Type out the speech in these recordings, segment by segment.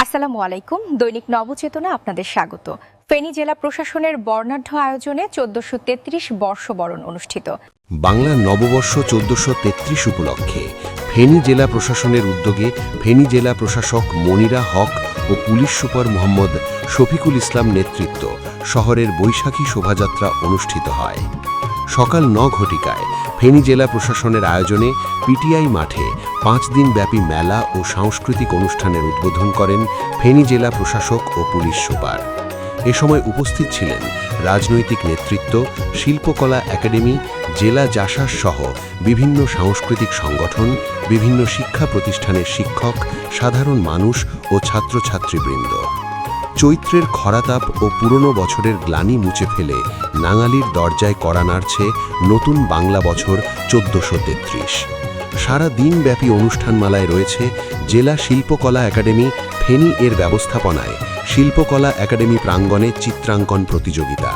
আসসালামু আলাইকুম। দৈনিক নবচেতনা আপনাদের স্বাগত। ফেনী জেলা প্রশাসনের বর্ণাঢ্য আয়োজনে 1433 বর্ষবরণ অনুষ্ঠিত। বাংলা নববর্ষ 1433 উপলক্ষে ফেনী জেলা প্রশাসনের উদ্যোগে ফেনী জেলা প্রশাসক মনিরা হক ও পুলিশ সুপার মোহাম্মদ শফিকুল ইসলাম নেতৃত্ব শহরের বৈশাখী শোভাযাত্রা অনুষ্ঠিত হয়। সকাল 9 ঘটিকায় ফেনী জেলা প্রশাসনের আয়োজনে পিটিআই মাঠে 5 দিনব্যাপী মেলা ও সাংস্কৃতিক অনুষ্ঠানের উদ্বোধন করেন ফেনী জেলা প্রশাসক ও পুলিশ সুপার। এ সময় উপস্থিত ছিলেন রাজনৈতিক নেতৃত্ব, শিল্পকলা একাডেমি, জেলা জাসাস সহ বিভিন্ন সাংস্কৃতিক সংগঠন, বিভিন্ন শিক্ষা প্রতিষ্ঠানের শিক্ষক, সাধারণ মানুষ ও ছাত্রছাত্রীবৃন্দ। চৈত্রের খরাতাপ ও পুরনো বছরের গ্লানি মুছে ফেলে নাঙালির দরজায় কড়া নাড়ছে নতুন বাংলা বছর 1433। সারা দিনব্যাপী অনুষ্ঠানমালায় রয়েছে জেলা শিল্পকলা একাডেমি ফেনী এর ব্যবস্থাপনায় শিল্পকলা একাডেমি প্রাঙ্গণে চিত্রাঙ্কন প্রতিযোগিতা,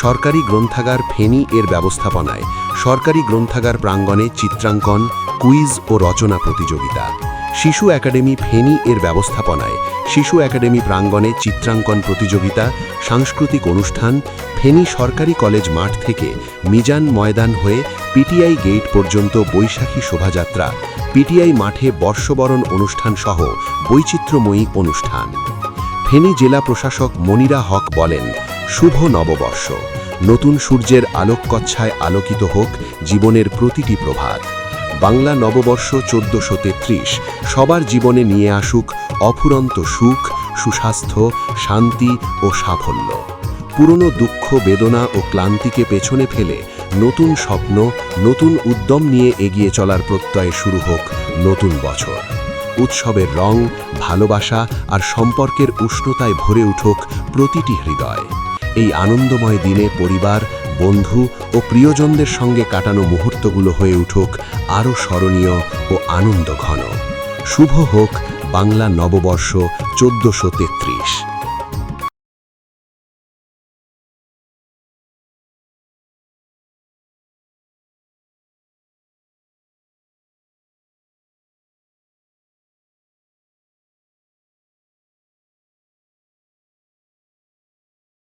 সরকারি গ্রন্থাগার ফেনী এর ব্যবস্থাপনায় সরকারি গ্রন্থাগার প্রাঙ্গণে চিত্রাঙ্কন, কুইজ ও রচনা প্রতিযোগিতা, শিশু একাডেমি ফেনী এর ব্যবস্থাপনায় শিশু একাডেমি প্রাঙ্গণে চিত্রাঙ্কন প্রতিযোগিতা, সাংস্কৃতিক অনুষ্ঠান ফেনী সরকারি কলেজ মাঠ থেকে মিজান ময়দান হয়ে পিটিআই গেট পর্যন্ত বৈশাখী শোভাযাত্রা, পিটিআই মাঠে বর্ষবরণ অনুষ্ঠান সহ বৈচিত্র্যময়ী অনুষ্ঠান। ফেনী জেলা প্রশাসক মনিরা হক বলেন, শুভ নববর্ষ, নতুন সূর্যের আলোককচ্ছায় আলোকিত হোক জীবনের প্রতিটি প্রভাত। বাংলা নববর্ষ 1433 সবার জীবনে নিয়ে আসুক অফুরন্ত সুখ, সুস্বাস্থ্য, শান্তি ও সাফল্য। পুরনো দুঃখ, বেদনা ও ক্লান্তিকে পেছনে ফেলে নতুন স্বপ্ন, নতুন উদ্যম নিয়ে এগিয়ে চলার প্রত্যয়ে শুরু হোক নতুন বছর। উৎসবের রং, ভালোবাসা আর সম্পর্কের উষ্ণতায় ভরে উঠুক প্রতিটি হৃদয়। এই আনন্দময় দিনে পরিবার, বন্ধু ও প্রিয়জনদের সঙ্গে কাটানো মুহূর্তগুলো হয়ে উঠুক আরও স্মরণীয় ও আনন্দঘন। শুভ হোক বাংলা নববর্ষ 1433।